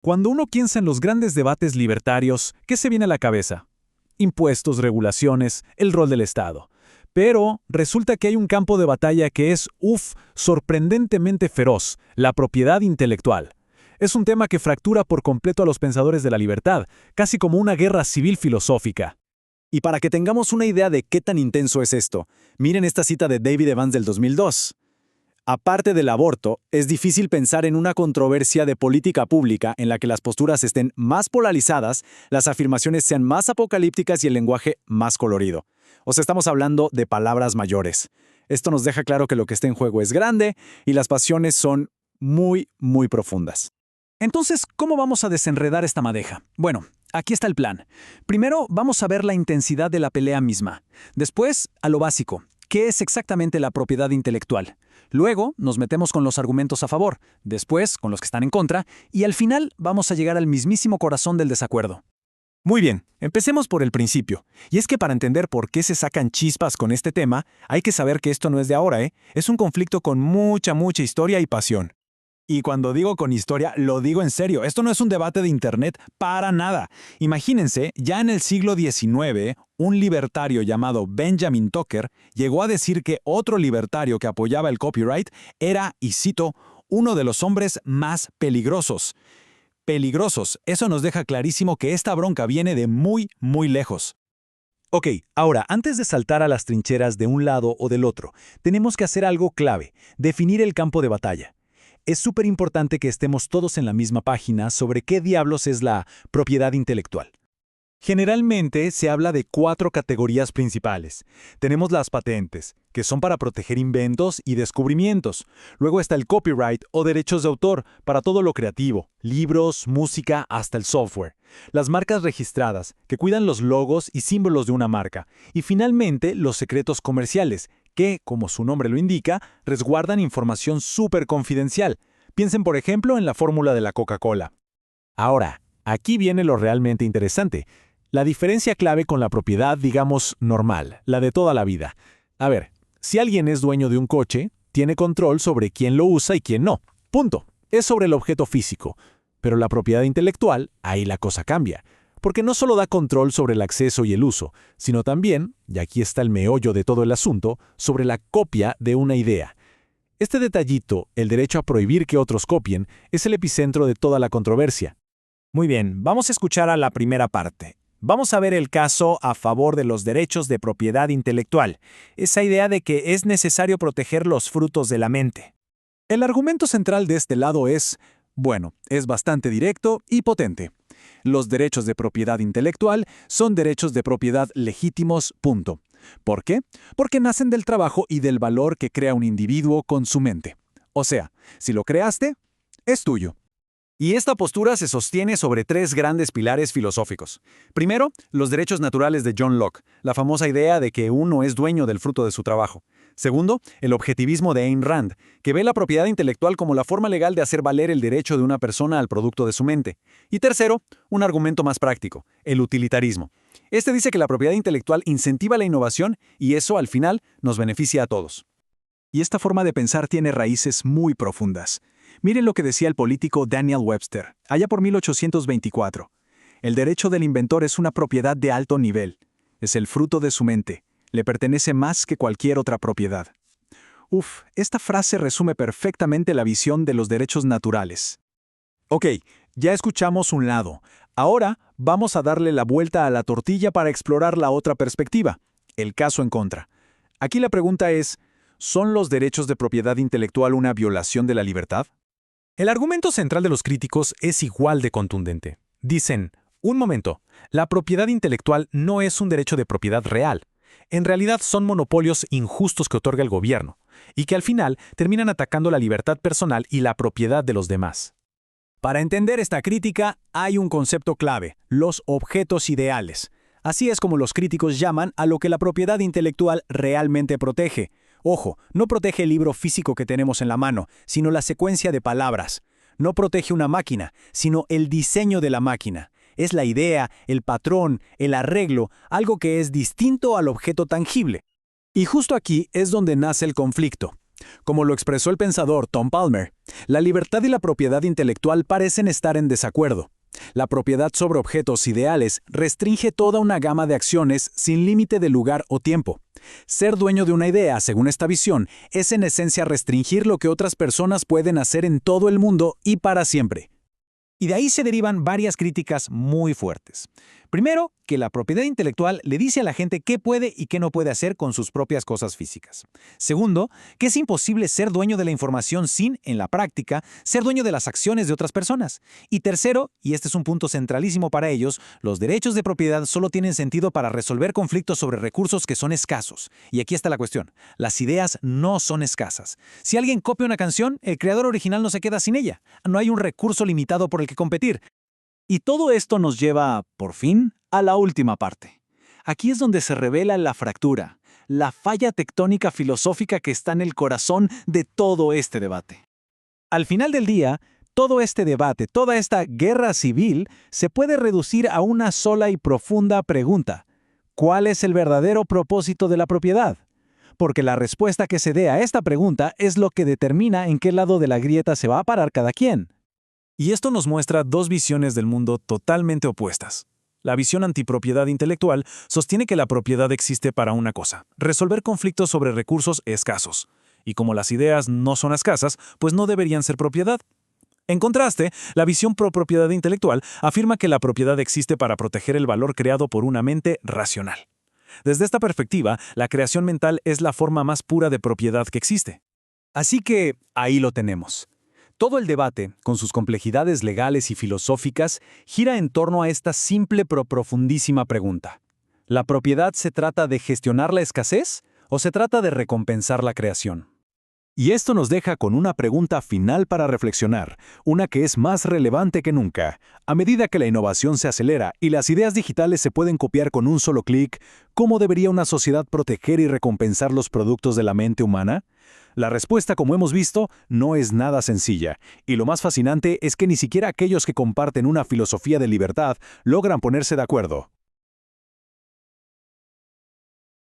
Cuando uno piensa en los grandes debates libertarios, ¿qué se viene a la cabeza? Impuestos, regulaciones, el rol del Estado. Pero resulta que hay un campo de batalla que es, sorprendentemente feroz: la propiedad intelectual. Es un tema que fractura por completo a los pensadores de la libertad, casi como una guerra civil filosófica. Y para que tengamos una idea de qué tan intenso es esto, miren esta cita de David Evans del 2002. Aparte del aborto, es difícil pensar en una controversia de política pública en la que las posturas estén más polarizadas, las afirmaciones sean más apocalípticas y el lenguaje más colorido. O sea, estamos hablando de palabras mayores. Esto nos deja claro que lo que está en juego es grande y las pasiones son muy, muy profundas. Entonces, ¿cómo vamos a desenredar esta madeja? Bueno, aquí está el plan. Primero, vamos a ver la intensidad de la pelea misma. Después, a lo básico: ¿qué es exactamente la propiedad intelectual? Luego, nos metemos con los argumentos a favor, después con los que están en contra, y al final vamos a llegar al mismísimo corazón del desacuerdo. Muy bien, empecemos por el principio. Y es que para entender por qué se sacan chispas con este tema, hay que saber que esto no es de ahora, ¿eh? Es un conflicto con mucha historia y pasión. Y cuando digo con historia, lo digo en serio. Esto no es un debate de internet para nada. Imagínense, ya en el siglo XIX, un libertario llamado Benjamin Tucker llegó a decir que otro libertario que apoyaba el copyright era, y cito, uno de los hombres más peligrosos. Peligrosos, eso nos deja clarísimo que esta bronca viene de muy lejos. Ok, ahora, antes de saltar a las trincheras de un lado o del otro, tenemos que hacer algo clave: definir el campo de batalla. Es súper importante que estemos todos en la misma página sobre qué diablos es la propiedad intelectual. Generalmente se habla de 4 categorías principales. Tenemos las patentes, que son para proteger inventos y descubrimientos. Luego está el copyright o derechos de autor, para todo lo creativo: libros, música, hasta el software. Las marcas registradas, que cuidan los logos y símbolos de una marca. Y finalmente, los secretos comerciales, que, como su nombre lo indica, resguardan información súper confidencial. Piensen, por ejemplo, en la fórmula de la Coca-Cola. Ahora, aquí viene lo realmente interesante: la diferencia clave con la propiedad, digamos, normal, la de toda la vida. A ver, si alguien es dueño de un coche, tiene control sobre quién lo usa y quién no. Punto. Es sobre el objeto físico. Pero la propiedad intelectual, ahí la cosa cambia. Porque no solo da control sobre el acceso y el uso, sino también, y aquí está el meollo de todo el asunto, sobre la copia de una idea. Este detallito, el derecho a prohibir que otros copien, es el epicentro de toda la controversia. Muy bien, vamos a escuchar a la primera parte. Vamos a ver el caso a favor de los derechos de propiedad intelectual, esa idea de que es necesario proteger los frutos de la mente. El argumento central de este lado es, bueno, es bastante directo y potente. Los derechos de propiedad intelectual son derechos de propiedad legítimos, punto. ¿Por qué? Porque nacen del trabajo y del valor que crea un individuo con su mente. O sea, si lo creaste, es tuyo. Y esta postura se sostiene sobre 3 grandes pilares filosóficos. Primero, los derechos naturales de John Locke, la famosa idea de que uno es dueño del fruto de su trabajo. Segundo, el objetivismo de Ayn Rand, que ve la propiedad intelectual como la forma legal de hacer valer el derecho de una persona al producto de su mente. Y tercero, un argumento más práctico: el utilitarismo. Este dice que la propiedad intelectual incentiva la innovación y eso, al final, nos beneficia a todos. Y esta forma de pensar tiene raíces muy profundas. Miren lo que decía el político Daniel Webster, allá por 1824. El derecho del inventor es una propiedad de alto nivel. Es el fruto de su mente. Le pertenece más que cualquier otra propiedad. Esta frase resume perfectamente la visión de los derechos naturales. Ok, ya escuchamos un lado. Ahora vamos a darle la vuelta a la tortilla para explorar la otra perspectiva: el caso en contra. Aquí la pregunta es: ¿son los derechos de propiedad intelectual una violación de la libertad? El argumento central de los críticos es igual de contundente. Dicen, un momento, la propiedad intelectual no es un derecho de propiedad real. En realidad son monopolios injustos que otorga el gobierno, y que al final terminan atacando la libertad personal y la propiedad de los demás. Para entender esta crítica, hay un concepto clave: los objetos ideales. Así es como los críticos llaman a lo que la propiedad intelectual realmente protege. Ojo, no protege el libro físico que tenemos en la mano, sino la secuencia de palabras. No protege una máquina, sino el diseño de la máquina. Es la idea, el patrón, el arreglo, algo que es distinto al objeto tangible. Y justo aquí es donde nace el conflicto. Como lo expresó el pensador Tom Palmer, la libertad y la propiedad intelectual parecen estar en desacuerdo. La propiedad sobre objetos ideales restringe toda una gama de acciones sin límite de lugar o tiempo. Ser dueño de una idea, según esta visión, es en esencia restringir lo que otras personas pueden hacer en todo el mundo y para siempre. Y de ahí se derivan varias críticas muy fuertes. Primero, que la propiedad intelectual le dice a la gente qué puede y qué no puede hacer con sus propias cosas físicas. Segundo, que es imposible ser dueño de la información sin, en la práctica, ser dueño de las acciones de otras personas. Y tercero, y este es un punto centralísimo para ellos, los derechos de propiedad solo tienen sentido para resolver conflictos sobre recursos que son escasos. Y aquí está la cuestión. Las ideas no son escasas. Si alguien copia una canción, el creador original no se queda sin ella. No hay un recurso limitado por el que competir. Y todo esto nos lleva, por fin, a la última parte. Aquí es donde se revela la fractura, la falla tectónica filosófica que está en el corazón de todo este debate. Al final del día, todo este debate, toda esta guerra civil, se puede reducir a una sola y profunda pregunta. ¿Cuál es el verdadero propósito de la propiedad? Porque la respuesta que se dé a esta pregunta es lo que determina en qué lado de la grieta se va a parar cada quien. Y esto nos muestra dos visiones del mundo totalmente opuestas. La visión antipropiedad intelectual sostiene que la propiedad existe para una cosa: resolver conflictos sobre recursos escasos. Y como las ideas no son escasas, pues no deberían ser propiedad. En contraste, la visión pro propiedad intelectual afirma que la propiedad existe para proteger el valor creado por una mente racional. Desde esta perspectiva, la creación mental es la forma más pura de propiedad que existe. Así que ahí lo tenemos. Todo el debate, con sus complejidades legales y filosóficas, gira en torno a esta simple pero profundísima pregunta. ¿La propiedad se trata de gestionar la escasez o se trata de recompensar la creación? Y esto nos deja con una pregunta final para reflexionar, una que es más relevante que nunca. A medida que la innovación se acelera y las ideas digitales se pueden copiar con un solo clic, ¿cómo debería una sociedad proteger y recompensar los productos de la mente humana? La respuesta, como hemos visto, no es nada sencilla, y lo más fascinante es que ni siquiera aquellos que comparten una filosofía de libertad logran ponerse de acuerdo.